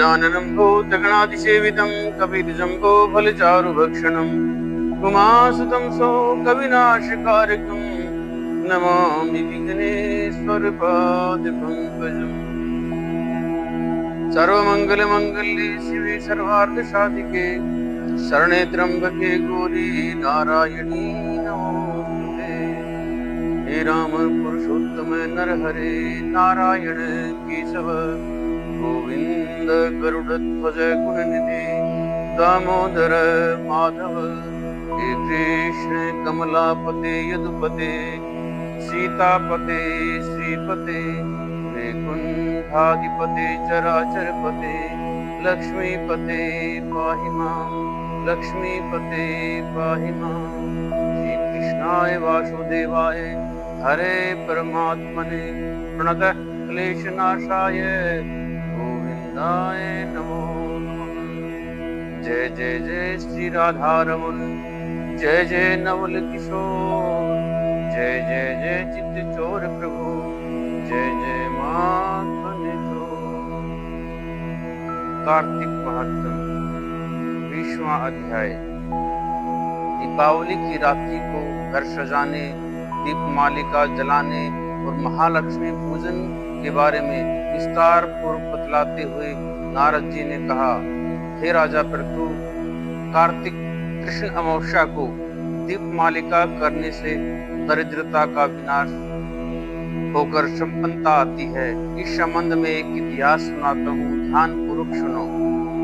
गजाननं भूतगणाधिसेवितं कपिध्वजम्बो फलचारुभक्षणं उमासुतं शोकविनाशकारकं नमामि विघ्नेश्वरपादपङ्कजम्। सर्वमंगलमंगल्ये शिवे सर्वार्थसाधिके शरणे त्र्यंबके गौरी नारायणी नमोस्तुते। हे राम पुरुषोत्तम नरहरे नारायण केशव गोविंद गरुड़ध्वज गुणनिधि दामोदर माधव। हे कृष्ण कमलापते यदुपते सीतापते श्रीपते वैकुंठाधिपते चराचरपते लक्ष्मीपते पाहि मां लक्ष्मीपते पाहि मां। श्री कृष्णाय वासुदेवाय हरे परमात्मने प्रणतः क्लेशनाशाय गोविंदाय नमो नमः। जय जय जय श्री राधारमण जय जय नवल किशोर जय जय जय चित्त चोर प्रभु जय जय माधव। कार्तिक महात्म 20वां अध्याय। दीपावली की रात्रि को घर सजाने, दीपमालिका जलाने और महालक्ष्मी पूजन के बारे में विस्तार पूर्वक बतलाते हुए नारद जी ने कहा, हे राजा प्रतु, कार्तिक कृष्ण अमावस्या को दीपमालिका करने से दरिद्रता का विनाश होकर संपन्नता आती है। इस संबंध में एक इतिहास सुनाता हूँ, ध्यान पूर्वक सुनो।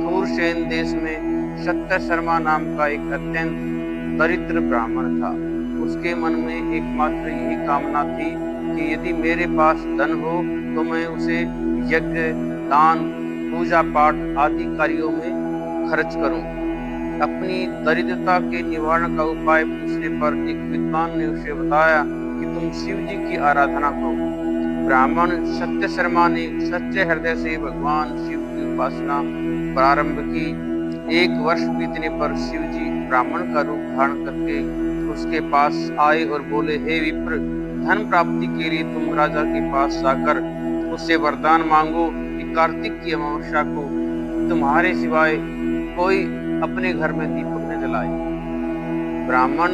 थूरसेन देश में सत्य शर्मा नाम का एक अत्यंत दरिद्र ब्राह्मण था। उसके मन में एकमात्र यही कामना थी कि यदि मेरे पास धन हो तो मैं उसे यज्ञ, दान, पूजा पाठ आदि कार्यों में खर्च करूं। अपनी दरिद्रता के निवारण का उपाय पूछने पर एक विद्वान ने उसे बताया कि तुम शिव जी की आराधना करो। ब्राह्मण सत्य शर्मा ने सच्चे हृदय से भगवान शिव की उपासना प्रारंभ की। 1 वर्ष बीतने पर शिव जी ब्राह्मण का रूप धारण करके उसके पास आए और बोले, हे विप्र, धन प्राप्ति के लिए तुम राजा के पास जाकर उससे वरदान मांगो कि कार्तिक की अमावस्या को तुम्हारे सिवाय कोई अपने घर में दीपक न जलाए। ब्राह्मण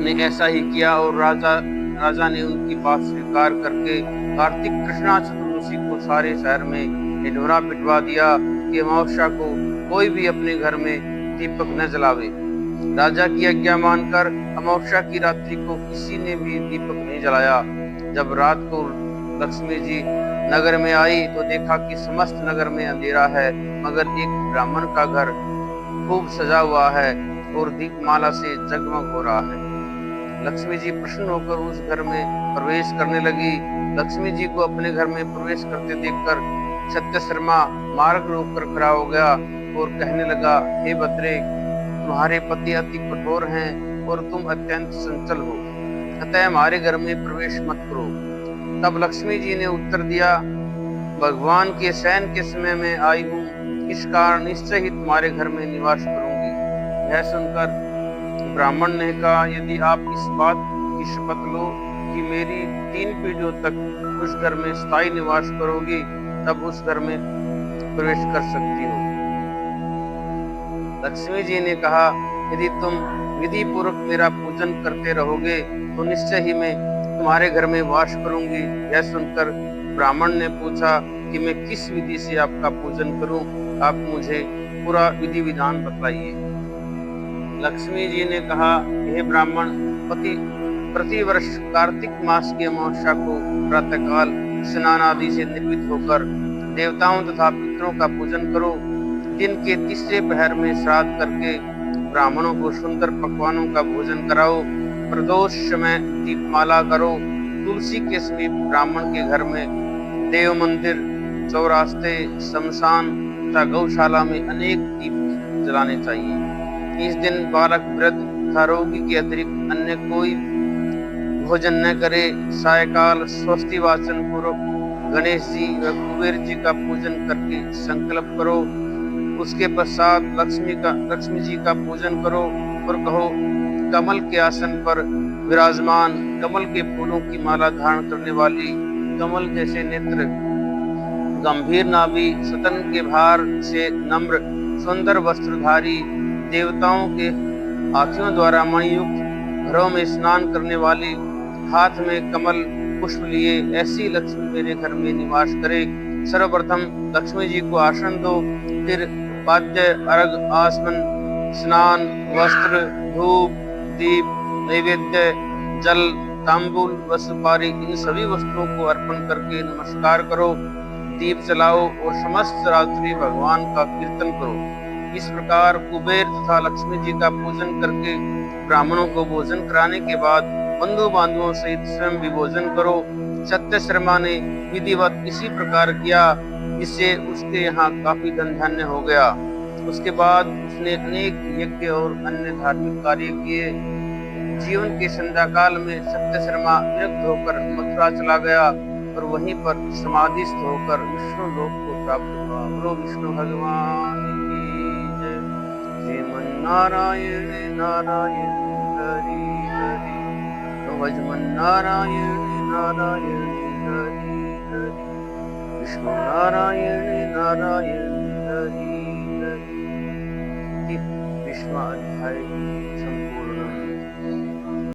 ने ऐसा ही किया और राजा ने उनकी बात स्वीकार करके कार्तिक कृष्णा चतुर्दशी को सारे शहर में ढिढोरा पिटवा दिया कि अमावस्या को कोई भी अपने घर में दीपक न जलावे। राजा की आज्ञा मानकर अमावस्या की रात्रि को किसी ने भी दीपक नहीं जलाया। जब रात को लक्ष्मी जी नगर में आई तो देखा कि समस्त नगर में अंधेरा है, मगर एक ब्राह्मण का घर खूब सजा हुआ है और दीपमाला से जगमग हो रहा है। लक्ष्मी जी प्रसन्न होकर उस घर में प्रवेश करने लगी। लक्ष्मी जी को अपने घर में प्रवेश करते देखकर सत्य शर्मा मार्ग रोककर खड़ा हो गया और कहने लगा, हे भद्रे, तुम्हारे पति अति कठोर हैं और तुम अत्यंत चंचल हो, अतः हमारे घर में प्रवेश मत करो। तब लक्ष्मी जी ने उत्तर दिया, भगवान के शयन के समय में आई हूँ, इस कारण निश्चय ही तुम्हारे घर में निवास करूंगी। यह सुनकर ब्राह्मण ने कहा, यदि आप इस बात की शपथ लो कि मेरी 3 पीढ़ियों तक उस घर में स्थायी निवास करोगी, तब उस घर में प्रवेश कर सकती हो। लक्ष्मी जी ने कहा, यदि तुम विधि पूर्वक मेरा पूजन करते रहोगे तो निश्चय ही मैं तुम्हारे घर में वास करूंगी। यह सुनकर ब्राह्मण ने पूछा कि मैं किस विधि से आपका पूजन करूं, आप मुझे पूरा विधि विधान बताइए। लक्ष्मी जी ने कहा, हे ब्राह्मण, प्रतिवर्ष कार्तिक मास की अमावस्या को प्रातःकाल स्नान आदि से निर्मित होकर देवताओं तथा पितरों का पूजन करो। दिन के तीसरे पहर में श्राद्ध करके ब्राह्मणों को सुंदर पकवानों का भोजन कराओ। प्रदोष समय दीपमाला करो। तुलसी के समीप ब्राह्मण के घर में देव मंदिर, चौरास्ते, शमशान तथा गौशाला में अनेक दीप जलाने चाहिए। इस दिन बालक, वृद्ध तथा रोगी के अतिरिक्त अन्य कोई भोजन न करे। सायकाल स्वस्ति वाचन पूर्वक गणेश जी व कुबेर जी का पूजन करके संकल्प करो। उसके पश्चात लक्ष्मी जी का पूजन करो और कहो, कमल के आसन पर विराजमान, कमल के फूलों की माला धारण करने वाली, कमल जैसे नेत्र गंभीर नाभि, सतन के भार से नम्र सुंदर वस्त्रधारी, देवताओं के हाथियों द्वारा मणियुक्त, घरों में स्नान करने वाली, हाथ में कमल पुष्प लिए, ऐसी लक्ष्मी मेरे घर में निवास करे। सर्वप्रथम लक्ष्मी जी को आसन दो, फिर पाद्य, अर्घ, आसमन, स्नान, वस्त्र, धूप, दीप, नैवेद्य, जल, तांबूल व सुपारी, इन सभी वस्तुओं को अर्पण करके नमस्कार करो। दीप जलाओ और समस्त रात्रि भगवान का कीर्तन करो। इस प्रकार कुबेर तथा लक्ष्मी जी का पूजन करके ब्राह्मणों को भोजन कराने के बाद बंधु बांधवों सहित स्वयं भी भोजन करो। सत्य शर्मा ने विधिवत इसी प्रकार किया, जिससे उसके यहाँ काफी धन धान्य हो गया। उसके बाद उसने अनेक यज्ञ और अन्य धार्मिक कार्य किए। जीवन के संध्या काल में सत्य शर्मा विरक्त होकर मथुरा चला गया और वहीं पर समाधिस्थ होकर विष्णु लोक को प्राप्त हुआ। बोलो विष्णु भगवान की जय। श्रीमन्नारायण नारायण हरि हरि, भजमन्नारायण नारायण हरि हरि, विष्णु नारायण नारायण हरि हरि। विश्वाध्याय संपूर्ण।